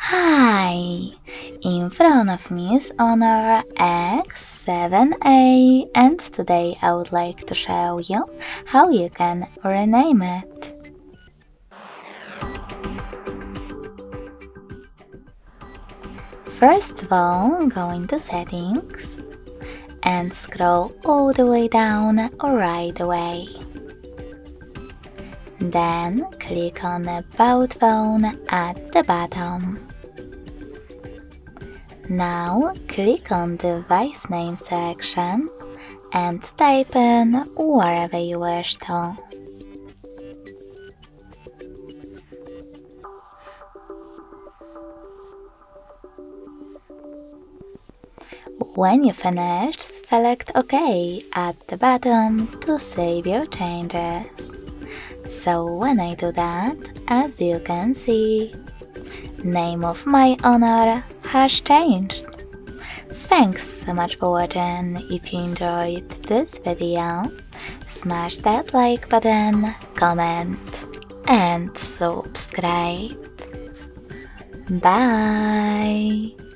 Hi! In front of me is Honor X7a, and today I would like to show you how you can rename it. First of all, go into Settings and scroll all the way down right away. Then click on About Phone at the bottom. Now click on Device Name section and type in wherever you wish to. When you finished, select OK at the bottom to save your changes. So when I do that, as you can see, name of my Honor has changed. Thanks so much for watching. If you enjoyed this video, smash that like button, comment and subscribe. Bye!